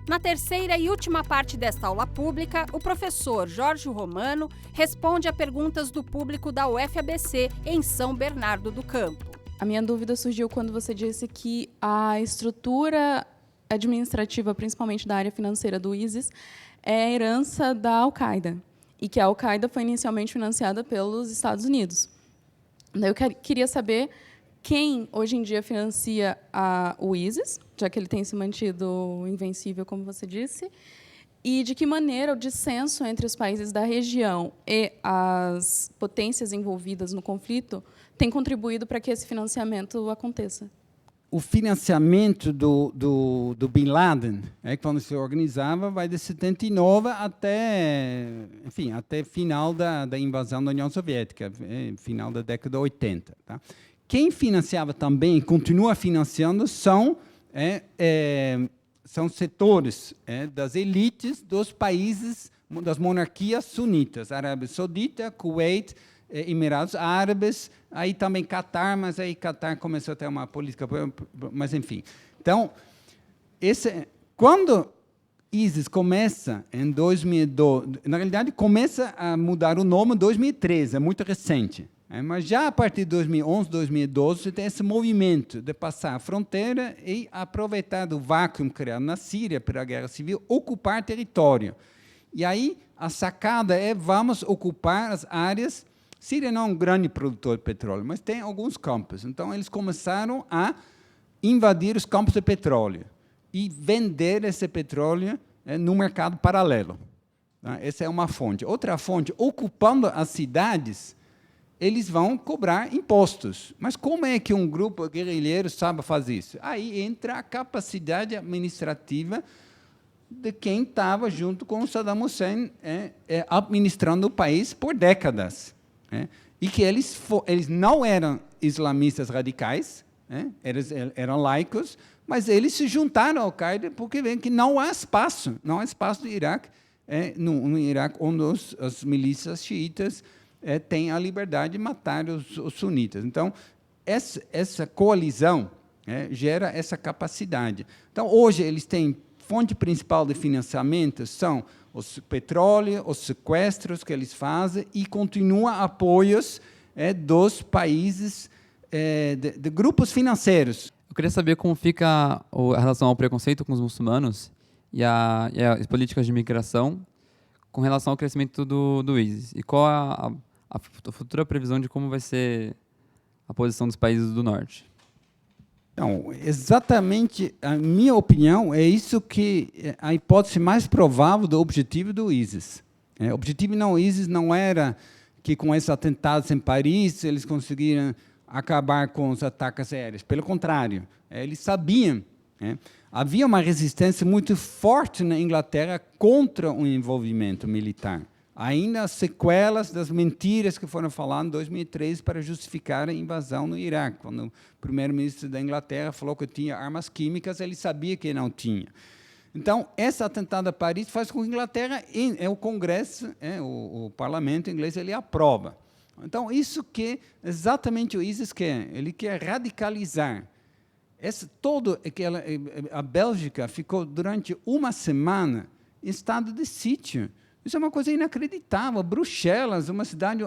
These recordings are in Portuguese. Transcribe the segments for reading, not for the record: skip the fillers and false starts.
Na terceira e última parte desta aula pública, o professor Jorge Romano responde a perguntas do público da UFABC em São Bernardo do Campo. A minha dúvida surgiu quando você disse que a estrutura administrativa, principalmente da área financeira do ISIS, é a herança da Al-Qaeda, e que a Al-Qaeda foi inicialmente financiada pelos Estados Unidos. Eu queria saber quem, hoje em dia, financia o ISIS, já que ele tem se mantido invencível, como você disse, e de que maneira o dissenso entre os países da região e as potências envolvidas no conflito tem contribuído para que esse financiamento aconteça. O financiamento do Bin Laden, quando se organizava, vai de 79 até final da invasão da União Soviética, final da década de 80. Tá? Quem financiava também, continua financiando, são setores das elites dos países, das monarquias sunitas, Arábia Saudita, Kuwait, Emirados Árabes, aí também Catar, mas aí Catar começou a ter uma política, mas enfim. Então, quando ISIS começa em 2012, na realidade começa a mudar o nome em 2013, é muito recente. Mas já a partir de 2011, 2012, você tem esse movimento de passar a fronteira e aproveitar do vácuo criado na Síria pela guerra civil, ocupar território. E aí a sacada é: vamos ocupar as áreas. Síria não é um grande produtor de petróleo, mas tem alguns campos. Então, eles começaram a invadir os campos de petróleo e vender esse petróleo no mercado paralelo. Essa é uma fonte. Outra fonte, ocupando as cidades, eles vão cobrar impostos. Mas como é que um grupo guerrilheiro sabe fazer isso? Aí entra a capacidade administrativa de quem estava junto com o Saddam Hussein administrando o país por décadas. E que eles não eram islamistas radicais, eles eram laicos, mas eles se juntaram ao Al-Qaeda porque veem que não há espaço no Iraque, no Iraque onde as milícias xiitas têm a liberdade de matar os sunitas. Então, essa coalizão gera essa capacidade. Então, hoje, eles têm fonte principal de financiamento, são o petróleo, os sequestros que eles fazem, e continua apoios dos países, de grupos financeiros. Eu queria saber como fica a relação ao preconceito com os muçulmanos e as políticas de migração com relação ao crescimento do ISIS. E qual a futura previsão de como vai ser a posição dos países do norte? Então, exatamente, a minha opinião, é isso que é a hipótese mais provável do objetivo do ISIS. O objetivo do ISIS não era que, com esses atentados em Paris, eles conseguiram acabar com os ataques aéreos. Pelo contrário, eles sabiam. Havia uma resistência muito forte na Inglaterra contra o envolvimento militar. Ainda as sequelas das mentiras que foram faladas em 2003 para justificar a invasão no Iraque. Quando o primeiro-ministro da Inglaterra falou que tinha armas químicas, ele sabia que não tinha. Então, esse atentado a Paris faz com que a Inglaterra, o Congresso, o parlamento inglês, ele aprova. Então, isso que exatamente o ISIS quer. Ele quer radicalizar. A Bélgica ficou durante uma semana em estado de sítio. Isso é uma coisa inacreditável. Bruxelas, uma cidade,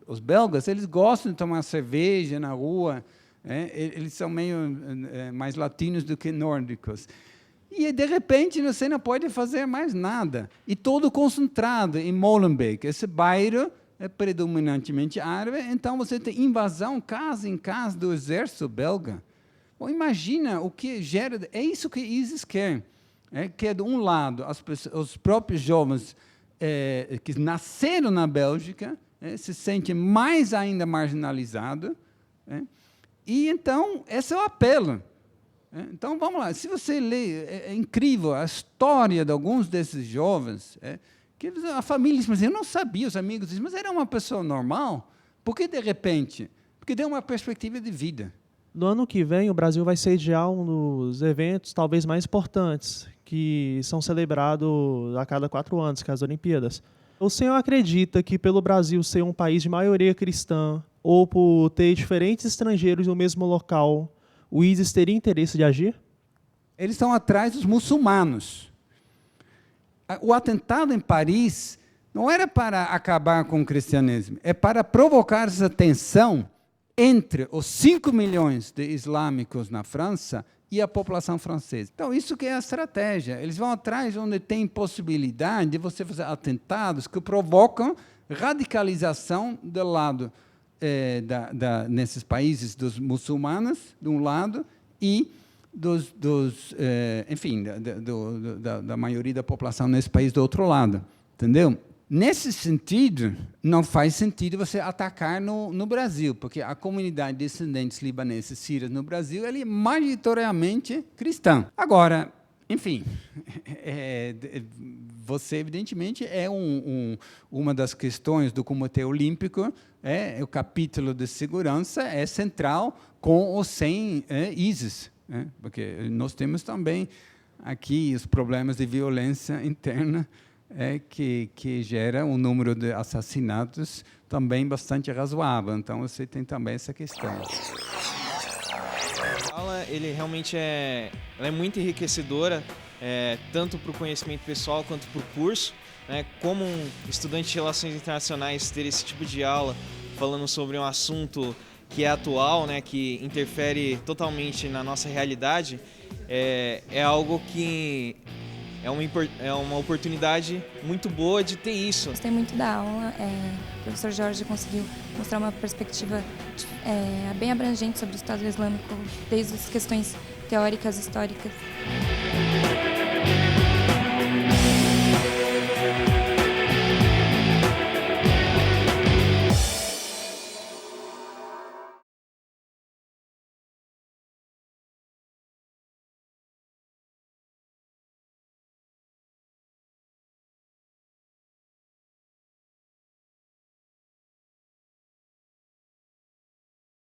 os belgas, eles gostam de tomar cerveja na rua, eles são meio mais latinos do que nórdicos. E, de repente, você não pode fazer mais nada. E todo concentrado em Molenbeek. Esse bairro é predominantemente árabe, então você tem invasão casa em casa do exército belga. Bom, imagina o que gera. É isso que ISIS quer. Que, de um lado, os próprios jovens que nasceram na Bélgica se sentem mais ainda marginalizados. E, então, esse é o apelo. Então, vamos lá. Se você lê, é incrível a história de alguns desses jovens, que a família diz, mas eu não sabia, os amigos dizem, mas era uma pessoa normal. Por que, de repente? Porque deu uma perspectiva de vida. No ano que vem, o Brasil vai sediar um dos eventos talvez mais importantes, que são celebrados a cada 4 anos, que é as Olimpíadas. O senhor acredita que, pelo Brasil ser um país de maioria cristã, ou por ter diferentes estrangeiros no mesmo local, o ISIS teria interesse de agir? Eles estão atrás dos muçulmanos. O atentado em Paris não era para acabar com o cristianismo, é para provocar essa tensão entre os 5 milhões de islâmicos na França e a população francesa. Então, isso que é a estratégia. Eles vão atrás onde tem possibilidade de você fazer atentados que provocam radicalização do lado nesses países dos muçulmanos, de um lado, e da maioria da população nesse país do outro lado. Entendeu? Nesse sentido, não faz sentido você atacar no Brasil, porque a comunidade de descendentes libaneses sírios no Brasil é majoritariamente cristã. Agora, enfim, você, evidentemente, é uma das questões do Comitê Olímpico, o capítulo de segurança é central com ou sem ISIS, porque nós temos também aqui os problemas de violência interna, que gera um número de assassinatos também bastante razoável. Então, você tem também essa questão. A aula, ele realmente ela é muito enriquecedora, tanto para o conhecimento pessoal quanto para o curso. Como um estudante de Relações Internacionais, ter esse tipo de aula falando sobre um assunto que é atual, que interfere totalmente na nossa realidade, é algo que é uma oportunidade muito boa de ter isso. Gostei muito da aula. O professor Jorge conseguiu mostrar uma perspectiva bem abrangente sobre o Estado Islâmico, desde as questões teóricas, históricas.